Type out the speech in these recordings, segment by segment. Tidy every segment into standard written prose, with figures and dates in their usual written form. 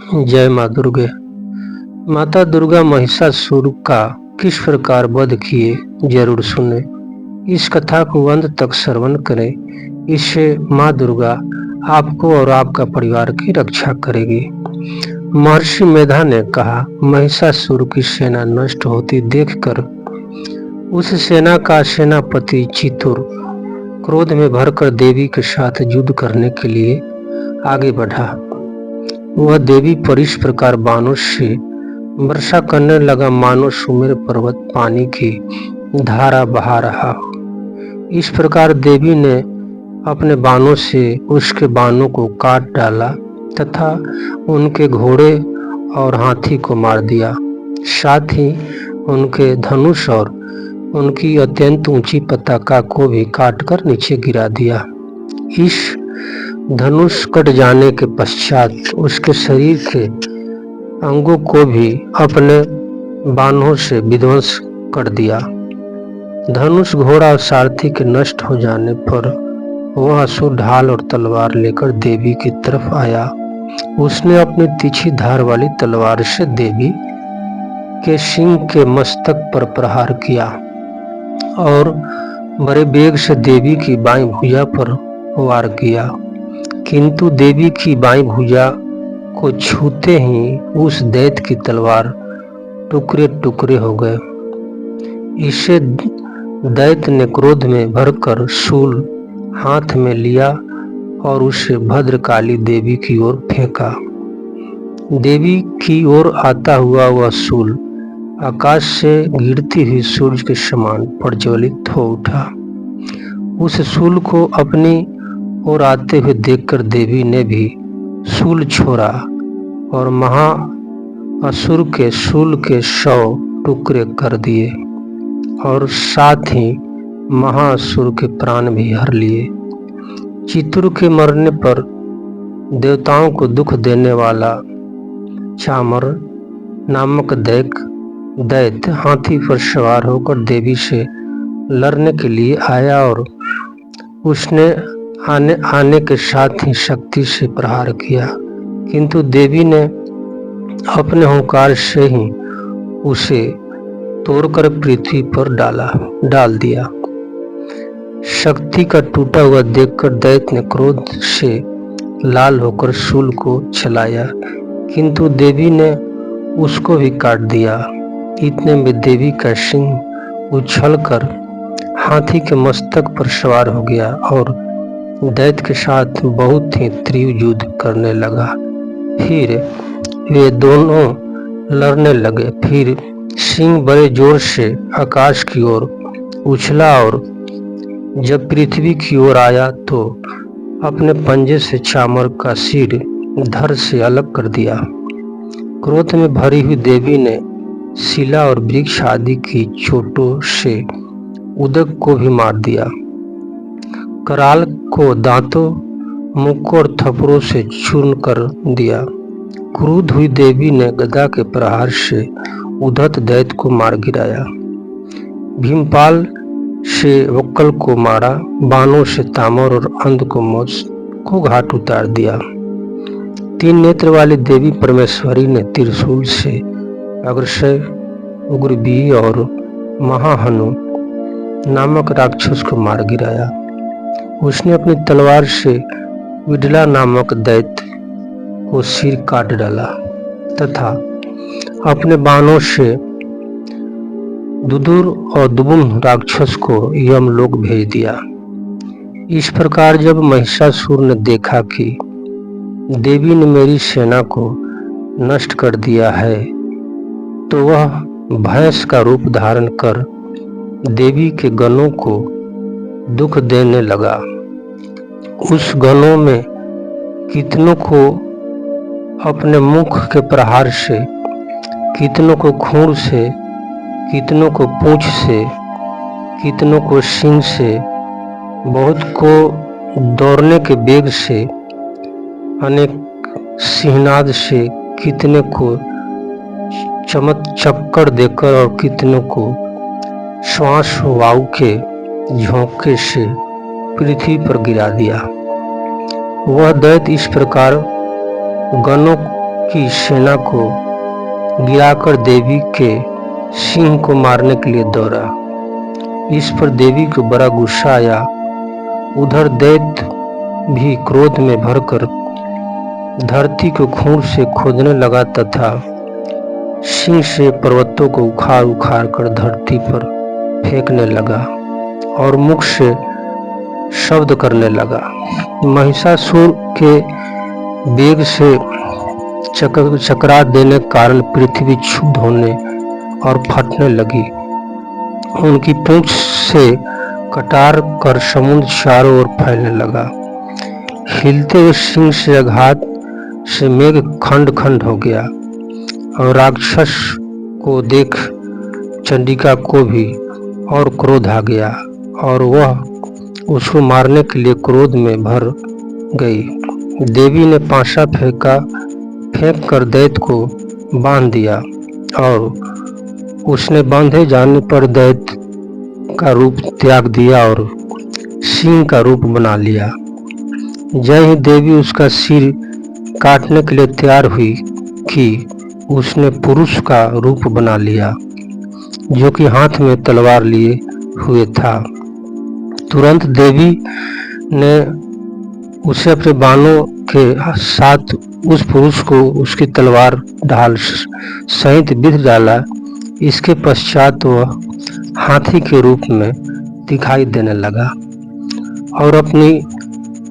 जय माँ दुर्गे। माता दुर्गा महिषासुर का किस प्रकार वध किए जरूर सुने। इस कथा को अंत तक श्रवण करें। इससे माँ दुर्गा आपको और आपका परिवार की रक्षा करेगी। महर्षि मेधा ने कहा, महिषासुर की सेना नष्ट होती देखकर उस सेना का सेनापति चित्तूर क्रोध में भरकर देवी के साथ युद्ध करने के लिए आगे बढ़ा। वह देवी पर इस प्रकार बाणों से वर्षा करने लगा मानो सुमेर पर्वत पानी की धारा बहा रहा हो। इस प्रकार देवी ने अपने बाणों से उसके बाणों को काट डाला तथा उनके घोड़े और हाथी को मार दिया। साथ ही उनके धनुष और उनकी अत्यंत ऊंची पताका को भी काटकर नीचे गिरा दिया। इस धनुष कट जाने के पश्चात उसके शरीर के अंगों को भी अपने बाणों से विध्वंस कर दिया। धनुष, घोड़ा और सारथी के नष्ट हो जाने पर वह असुर ढाल और तलवार लेकर देवी की तरफ आया। उसने अपनी तीखी धार वाली तलवार से देवी के सिंह के मस्तक पर प्रहार किया और बड़े वेग से देवी की बाईं भुजा पर वार किया, किंतु देवी की बाईं भुजा को छूते ही उस दैत्य की तलवार टुकड़े टुकड़े हो गए। इसे दैत्य ने क्रोध में भरकर शूल हाथ में लिया और उसे भद्रकाली देवी की ओर फेंका। देवी की ओर आता हुआ वह शूल आकाश से गिरती हुई सूरज के समान प्रज्वलित हो उठा। उस शूल को अपनी ओर आते हुए देखकर देवी ने भी शूल छोड़ा और महा असुर के शूल के 100 टुकड़े कर दिए और साथ ही महाअसुर के प्राण भी हर लिए। चित्तूर के मरने पर देवताओं को दुख देने वाला चामर नामक दैत्य हाथी पर सवार होकर देवी से लड़ने के लिए आया और उसने आने के साथ ही शक्ति से प्रहार किया, किंतु देवी ने अपने हुंकार से ही उसे तोड़कर पृथ्वी पर डाल दिया। शक्ति का टूटा हुआ देखकर दैत्य ने क्रोध से लाल होकर शूल को चलाया, किंतु देवी ने उसको भी काट दिया। इतने में देवी का सिंह उछलकर हाथी के मस्तक पर सवार हो गया और दैत्य के साथ बहुत ही तीव्र युद्ध करने लगा। फिर वे दोनों लड़ने लगे। फिर सिंह बड़े जोर से आकाश की ओर उछला और जब पृथ्वी की ओर आया तो अपने पंजे से चामर का सिर धड़ से अलग कर दिया। क्रोध में भरी हुई देवी ने शिला और वृक्ष आदि की चोटों से उदक को भी मार दिया। कराल को दांतों, मुक्कों और थप्पड़ों से चूर्ण कर दिया। क्रुद्ध हुई देवी ने गदा के प्रहार से उद्धत दैत्य को मार गिराया। भीमपाल से वक्कल को मारा। बाणों से तामर और अंधकोमोस को घाट उतार दिया। 3 नेत्र वाली देवी परमेश्वरी ने त्रिशूल से अग्रसर, उग्रवीर्य और महाहनु नामक राक्षस को मार गिराया। उसने अपनी तलवार से विडला नामक दैत्य को सिर काट डाला तथा अपने बाणों से दुदुर और दुबुम राक्षस को यमलोक भेज दिया। इस प्रकार जब महिषासुर ने देखा कि देवी ने मेरी सेना को नष्ट कर दिया है, तो वह भैंस का रूप धारण कर देवी के गणों को दुख देने लगा। उस गणों में कितनों को अपने मुख के प्रहार से, कितनों को खूर से, कितनों को पूंछ से, कितनों को सींग से, बहुत को दौड़ने के वेग से, अनेक सिंहनाद से, कितने को चक्कर देकर और कितनों को श्वास वायु के झोंके से पृथ्वी पर गिरा दिया। वह दैत्य इस प्रकार गणों की सेना को गिराकर देवी के सिंह को मारने के लिए दौड़ा। इस पर देवी को बड़ा गुस्सा आया। उधर दैत्य भी क्रोध में भरकर धरती को खून से खोदने लगा तथा सिंह से पर्वतों को उखाड़ उखाड़ कर धरती पर फेंकने लगा और मुख से शब्द करने लगा। महिषासुर के वेग से चकरा देने के कारण पृथ्वी क्षुब्ध होने और फटने लगी। उनकी पूंछ से कटार कर समुद्र चारों ओर फैलने लगा। हिलते हुए सिंह से आघात से मेघ खंड खंड हो गया और राक्षस को देख चंडिका को भी और क्रोध आ गया और वह उसको मारने के लिए क्रोध में भर गई। देवी ने पाशा फेंक कर दैत्य को बांध दिया और उसने बांधे जाने पर दैत्य का रूप त्याग दिया और सिंह का रूप बना लिया। जय ही देवी उसका सिर काटने के लिए तैयार हुई कि उसने पुरुष का रूप बना लिया जो कि हाथ में तलवार लिए हुए था। तुरंत देवी ने उसे अपने बाणों के साथ उस पुरुष को उसकी तलवार ढाल सहित बिध डाला। इसके पश्चात वह हाथी के रूप में दिखाई देने लगा और अपनी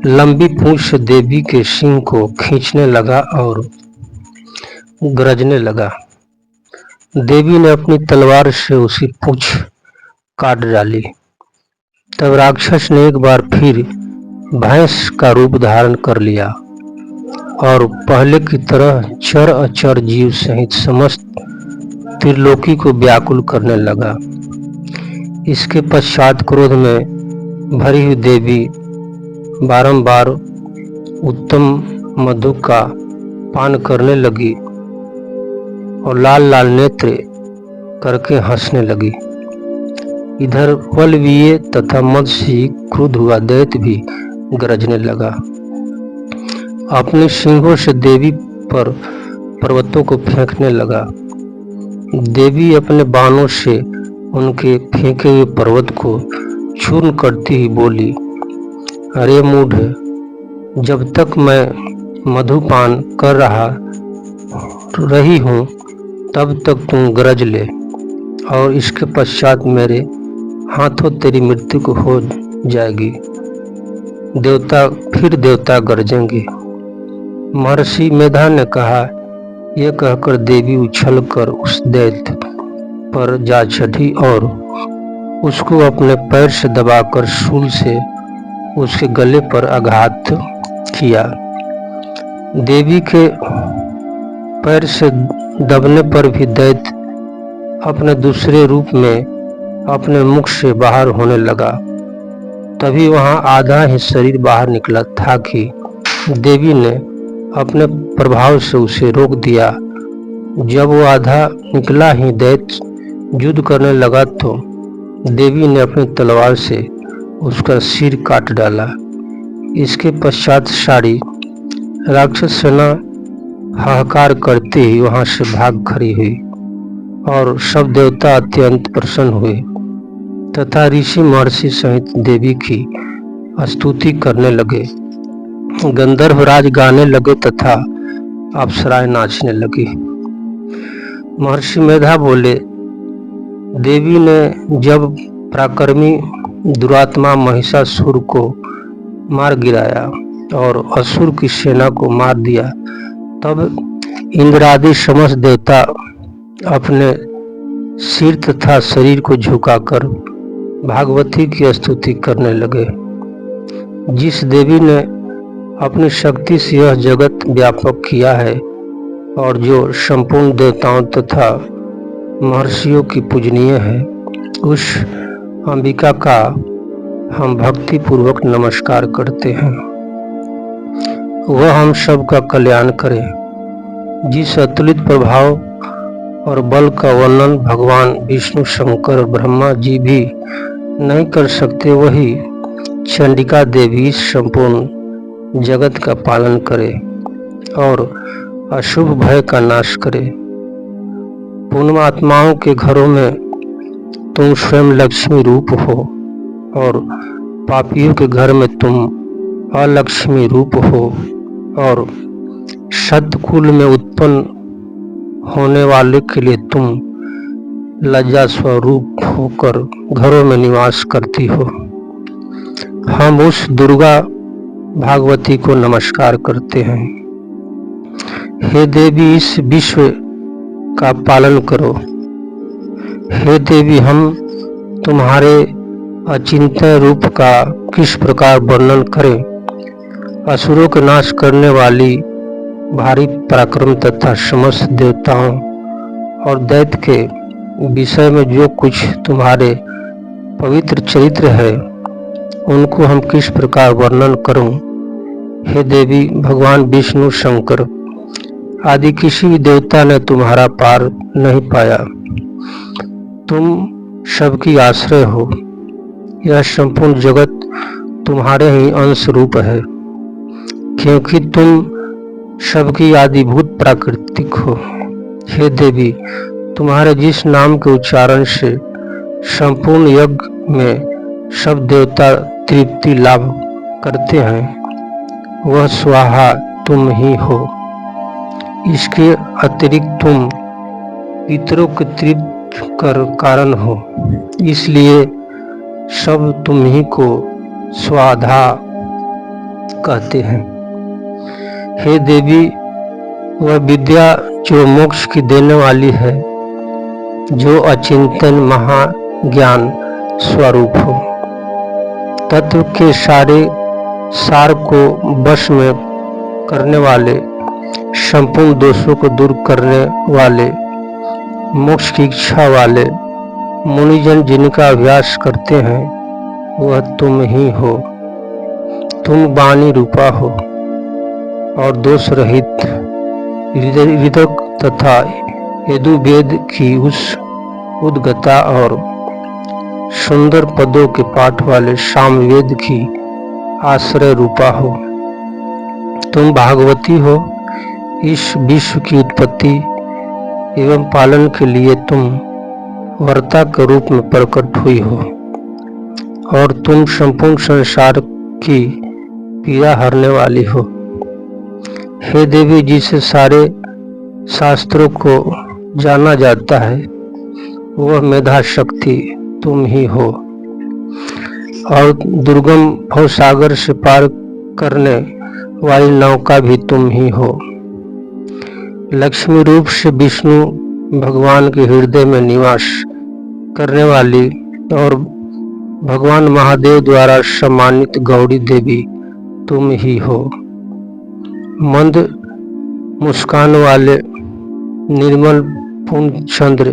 लंबी पूंछ से देवी के सिंह को खींचने लगा और गरजने लगा। देवी ने अपनी तलवार से उसकी पूंछ काट डाली। तब राक्षस ने एक बार फिर भैंस का रूप धारण कर लिया और पहले की तरह चर अचर जीव सहित समस्त त्रिलोकी को व्याकुल करने लगा। इसके पश्चात क्रोध में भरी हुई देवी बारंबार उत्तम मधु का पान करने लगी और लाल लाल नेत्र करके हंसने लगी। इधर बलवीय तथा मद से क्रुद्ध हुआ दैत्य भी गरजने लगा। अपने सिंहों से देवी पर पर्वतों को फेंकने लगा। देवी अपने बाणों से उनके फेंके हुए पर्वत को चूर्ण करती ही बोली, अरे मूढ़, जब तक मैं मधुपान कर रही हूँ तब तक तुम गरज ले और इसके पश्चात मेरे हाथों तेरी मृत्यु को हो जाएगी। देवता गरजेंगे। महर्षि मेधा ने कहा। यह कहकर देवी उछल कर उस दैत्य पर जा चढ़ी और उसको अपने पैर से दबाकर शूल से उसके गले पर आघात किया। देवी के पैर से दबने पर भी दैत्य अपने दूसरे रूप में अपने मुख से बाहर होने लगा। तभी वहां आधा ही शरीर बाहर निकला था कि देवी ने अपने प्रभाव से उसे रोक दिया। जब वो आधा निकला ही दैत्य युद्ध करने लगा तो देवी ने अपनी तलवार से उसका सिर काट डाला। इसके पश्चात सारी राक्षस सेना हाहाकार करते ही वहां से भाग खड़ी हुई और सब देवता अत्यंत प्रसन्न हुए तथा ऋषि महर्षि सहित देवी की स्तुति करने लगे। गंधर्वराज गाने लगे तथा अप्सराएं नाचने लगी। महर्षि मेधा बोले, देवी ने जब पराक्रमी दुरात्मा महिषासुर को मार गिराया और असुर की सेना को मार दिया, तब इंद्र आदि समस्त देवता अपने सिर तथा शरीर को झुकाकर भागवती की स्तुति करने लगे। जिस देवी ने अपनी शक्ति से यह जगत व्यापक किया है और जो संपूर्ण देवताओं तथा महर्षियों की पूजनीय है, उस अंबिका का हम भक्ति पूर्वक नमस्कार करते हैं। वह हम सब का कल्याण करे। जिस अतुलित प्रभाव और बल का वर्णन भगवान विष्णु, शंकर और ब्रह्मा जी भी नहीं कर सकते, वही चंडिका देवी संपूर्ण जगत का पालन करे और अशुभ भय का नाश करे। पुण्य आत्माओं के घरों में तुम स्वयं लक्ष्मी रूप हो और पापियों के घर में तुम अलक्ष्मी रूप हो और सतकुल में उत्पन्न होने वाले के लिए तुम लज्जा स्वरूप होकर घरों में निवास करती हो। हम उस दुर्गा भागवती को नमस्कार करते हैं। हे देवी, इस विश्व का पालन करो। हे देवी, हम तुम्हारे अचिंत्य रूप का किस प्रकार वर्णन करें। असुरों का नाश करने वाली भारी पराक्रम तथा समस्त देवताओं और दैत्य के विषय में जो कुछ तुम्हारे पवित्र चरित्र है उनको हम किस प्रकार वर्णन करूं। हे देवी, भगवान विष्णु, शंकर आदि किसी भी देवता ने तुम्हारा पार नहीं पाया। तुम सबकी आश्रय हो। यह संपूर्ण जगत तुम्हारे ही अंश रूप है, क्योंकि तुम सबकी आदिभूत प्राकृतिक हो। हे देवी, तुम्हारे जिस नाम के उच्चारण से संपूर्ण यज्ञ में सब देवता तृप्ति लाभ करते हैं, वह स्वाहा तुम ही हो। इसके अतिरिक्त तुम पितरों के तृप्त कर कारण हो, इसलिए सब तुम ही को स्वाधा कहते हैं। हे देवी, वह विद्या जो मोक्ष की देने वाली है, जो अचिंतन महाज्ञान स्वरूप हो, तत्व के सारे सार को वश में करने वाले, संपूर्ण दोषों को दूर करने वाले, मोक्ष की इच्छा वाले मुनिजन जिनका अभ्यास करते हैं, वह तुम ही हो। तुम वाणी रूपा हो और दोष रहित हृदय तथा यजुर्वेद की उस उद्गता और सुंदर पदों के पाठ वाले सामवेद की आश्रय रूपा हो। तुम भागवती हो। इस विश्व की उत्पत्ति एवं पालन के लिए तुम वर्ता के रूप में प्रकट हुई हो और तुम संपूर्ण संसार की पीड़ा हरने वाली हो। हे देवी, जिसे सारे शास्त्रों को जाना जाता है, वह मेधा शक्ति तुम ही हो और दुर्गम भवसागर से पार करने वाली नौका भी तुम ही हो। लक्ष्मी रूप से विष्णु भगवान के हृदय में निवास करने वाली और भगवान महादेव द्वारा सम्मानित गौरी देवी तुम ही हो। मंद मुस्कान वाले निर्मल पूर्ण चंद्र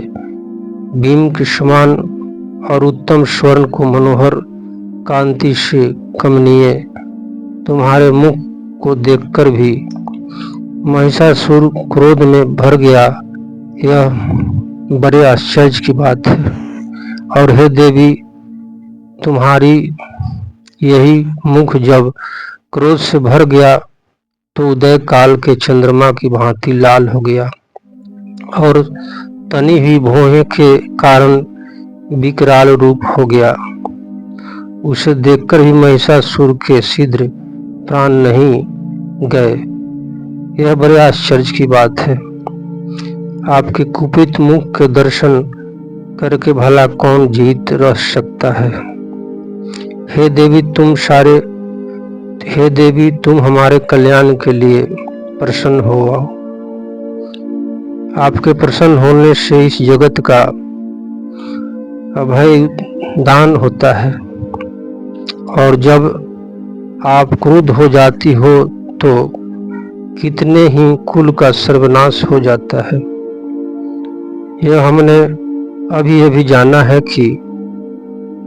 भीम के समान और उत्तम स्वर्ण को मनोहर कांति से कमनीय तुम्हारे मुख को देखकर भी महिषासुर क्रोध में भर गया। यह बड़े आश्चर्य की बात है। और हे देवी, तुम्हारी यही मुख जब क्रोध से भर गया तो उदय काल के चंद्रमा की भांति लाल हो गया और तनी हुई भौहें के कारण विकराल रूप हो गया। उसे देखकर भी महिषासुर के शीघ्र प्राण नहीं गए। यह बड़े आश्चर्य की बात है। आपके कुपित मुख के दर्शन करके भला कौन जीवित रह सकता है। हे देवी, तुम हमारे कल्याण के लिए प्रसन्न हो। आपके प्रसन्न होने से इस जगत का अभय दान होता है और जब आप क्रुद्ध हो जाती हो तो कितने ही कुल का सर्वनाश हो जाता है। यह हमने अभी अभी जाना है कि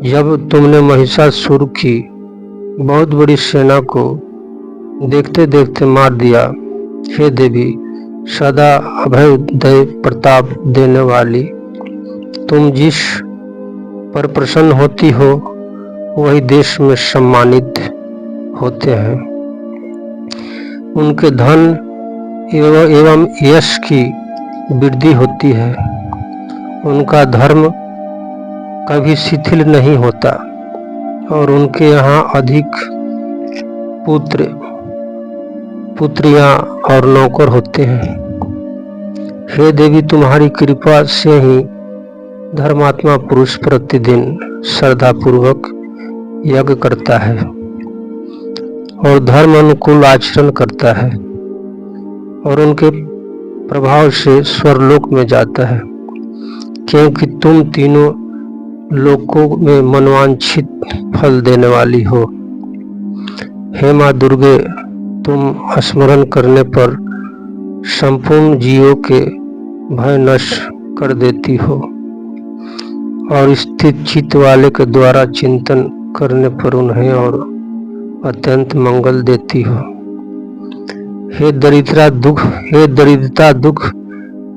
जब तुमने महिषासुर की बहुत बड़ी सेना को देखते देखते मार दिया। हे देवी, सदा अभय दय प्रताप देने वाली, तुम जिस पर प्रसन्न होती हो वही देश में सम्मानित होते हैं। उनके धन एवं यश की वृद्धि होती है। उनका धर्म कभी शिथिल नहीं होता और उनके यहाँ अधिक पुत्र पुत्रियां और नौकर होते हैं। हे देवी, तुम्हारी कृपा से ही धर्मात्मा पुरुष प्रतिदिन श्रद्धा पूर्वक यज्ञ करता है और धर्म अनुकूल आचरण करता है और उनके प्रभाव से स्वर्लोक में जाता है, क्योंकि तुम तीनों लोकों में मनवांछित फल देने वाली हो। हे माँ दुर्गे, तुम स्मरण करने पर संपूर्ण जीवों के भय नष्ट कर देती हो और स्थित चित्त वाले के द्वारा चिंतन करने पर उन्हें और अत्यंत मंगल देती हो। हे दरिद्रता दुख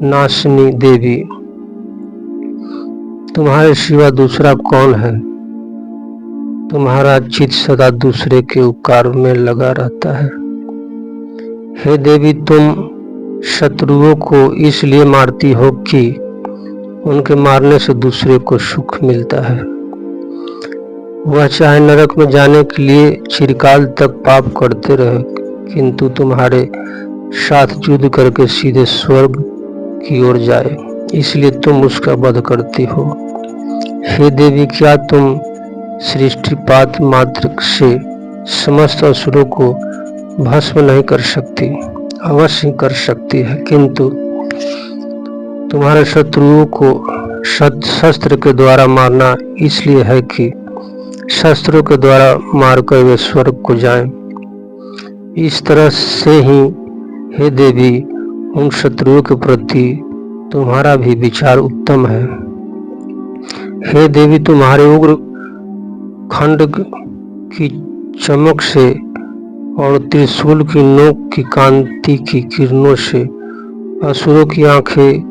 नाशनी देवी, तुम्हारे सिवा दूसरा कौन है? तुम्हारा चित्त सदा दूसरे के उपकार में लगा रहता है। हे देवी, तुम शत्रुओं को इसलिए मारती हो कि उनके मारने से दूसरे को सुख मिलता है। वह चाहे नरक में जाने के लिए चिरकाल तक पाप करते रहे, किंतु तुम्हारे साथ युद्ध करके सीधे स्वर्ग की ओर जाए, इसलिए तुम उसका वध करती हो। हे देवी, क्या तुम सृष्टिपात मात्र से समस्त असुरों को भस्म नहीं कर सकती? अवश्य कर सकती है, किंतु तुम्हारे शत्रुओं को शस्त्र के द्वारा मारना इसलिए है कि शस्त्रों के द्वारा मारकर वे स्वर्ग को जाएं। इस तरह से ही हे देवी, उन शत्रुओं के प्रति तुम्हारा भी विचार उत्तम है। हे देवी, तुम्हारे उग्र खंड की चमक से और त्रिशूल की नोक की कांति की किरणों से असुरों की आंखें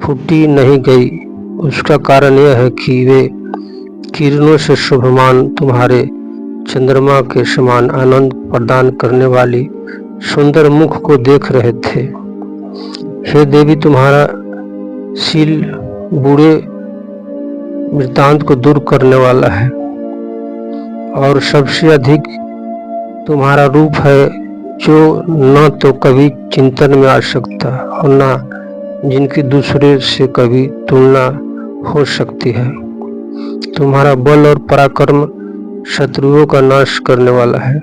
फूटी नहीं गई। उसका कारण यह है कि वे किरणों से शोभमान तुम्हारे चंद्रमा के समान आनंद प्रदान करने वाली सुंदर मुख को देख रहे थे। हे देवी, तुम्हारा शील बूढ़े वृत्तांत को दूर करने वाला है और सबसे अधिक तुम्हारा रूप है, जो न तो कभी चिंतन में आ सकता और न जिनकी दूसरे से कभी तुलना हो सकती है। तुम्हारा बल और पराक्रम शत्रुओं का नाश करने वाला है।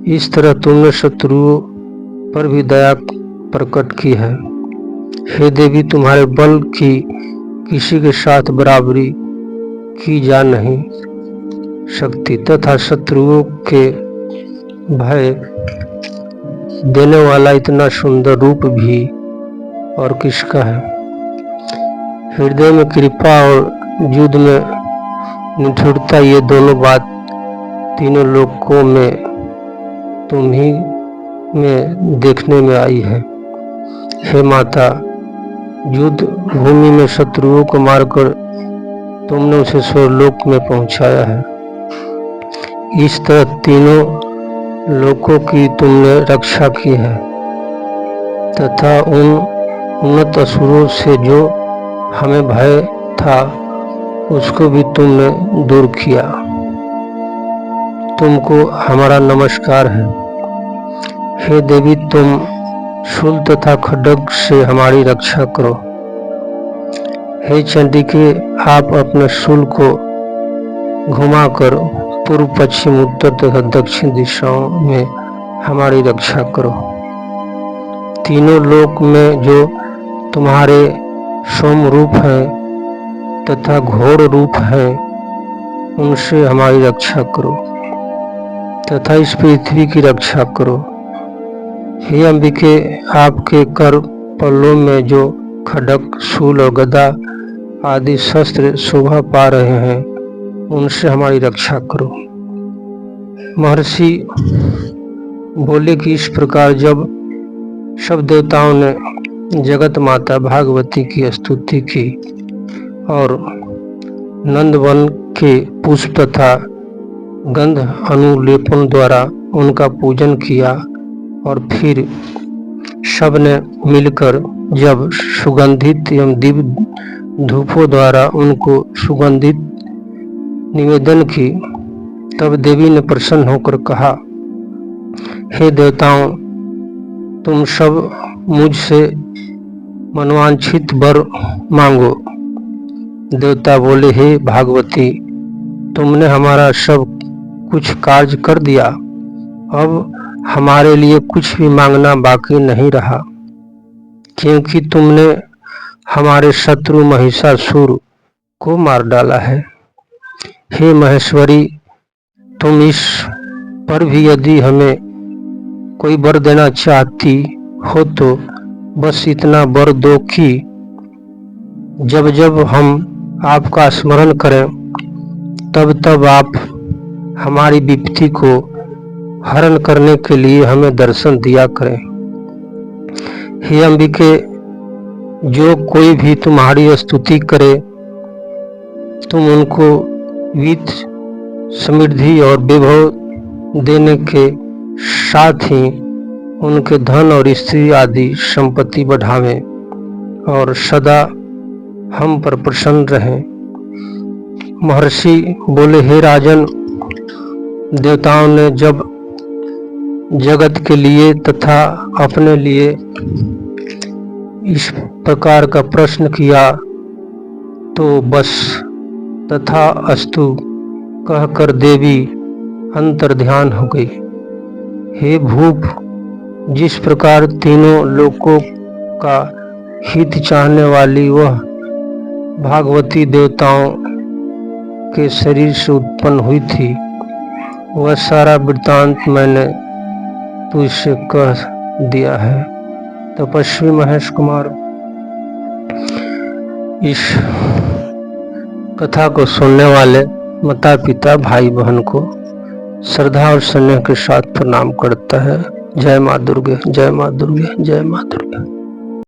इस तरह तुमने शत्रुओं पर भी दया प्रकट की है। हे देवी, तुम्हारे बल की किसी के साथ बराबरी की जा नहीं सकती तथा शत्रुओं के भय देने वाला इतना सुंदर रूप भी और किसका है? हृदय में कृपा और युद्ध में निठुरता, ये दोनों बात तीनों लोकों में तुम ही में देखने में आई है। हे माता, युद्ध भूमि में शत्रुओं को मारकर तुमने उसे स्वर्लोक में पहुंचाया है। इस तरह तीनों लोकों की तुमने रक्षा की है तथा उन उन्नत असुरों से जो हमें भय था उसको भी तुमने दूर किया। तुमको हमारा नमस्कार है। हे देवी, तुम शूल तथा खड्ग से हमारी रक्षा करो। हे चंडिके, आप अपने शूल को घुमाकर पूर्व पश्चिम उत्तर तथा दक्षिण दिशाओं में हमारी रक्षा करो। तीनों लोक में जो तुम्हारे सोम रूप हैं तथा घोर रूप हैं, उनसे हमारी रक्षा करो तथा इस पृथ्वी की रक्षा करो। हे अंबिके, आपके कर पल्लों में जो खड्ग, शूल और गदा आदि शस्त्र शोभा पा रहे हैं, उनसे हमारी रक्षा करो। महर्षि बोले कि इस प्रकार जब सब देवताओं ने जगत माता भागवती की स्तुति की और नंदवन के पुष्प तथा गंध अनुलेपन द्वारा उनका पूजन किया और फिर सब ने मिलकर जब सुगंधित एवं दिव्य धूपों द्वारा उनको सुगंधित निवेदन की, तब देवी ने प्रसन्न होकर कहा, हे देवताओं, तुम सब मुझसे मनवांछित वर मांगो। देवता बोले, हे भागवती, तुमने हमारा सब कुछ कार्य कर दिया, अब हमारे लिए कुछ भी मांगना बाकी नहीं रहा, क्योंकि तुमने हमारे शत्रु महिषासुर को मार डाला है। हे महेश्वरी, तुम इस पर भी यदि हमें कोई वर देना चाहती हो तो बस इतना वर दो कि जब जब हम आपका स्मरण करें तब तब आप हमारी विपत्ति को हरण करने के लिए हमें दर्शन दिया करें। हे अंबिके, जो कोई भी तुम्हारी स्तुति करे तुम उनको वित्त, समृद्धि और वैभव देने के साथ ही उनके धन और स्त्री आदि संपत्ति बढ़ावें और सदा हम पर प्रसन्न रहें। महर्षि बोले, हे राजन, देवताओं ने जब जगत के लिए तथा अपने लिए इस प्रकार का प्रश्न किया तो बस तथा अस्तु कहकर देवी अंतर्ध्यान हो गई। हे भूप, जिस प्रकार तीनों लोकों का हित चाहने वाली वह भागवती देवताओं के शरीर से उत्पन्न हुई थी, वह सारा वृत्तांत मैंने तुझसे कह दिया है। तपस्वी महेश कुमार इस कथा को सुनने वाले माता पिता भाई बहन को श्रद्धा और स्नेह के साथ प्रणाम करता है। जय माँ दुर्गे, जय माँ दुर्गे, जय माँ दुर्गे।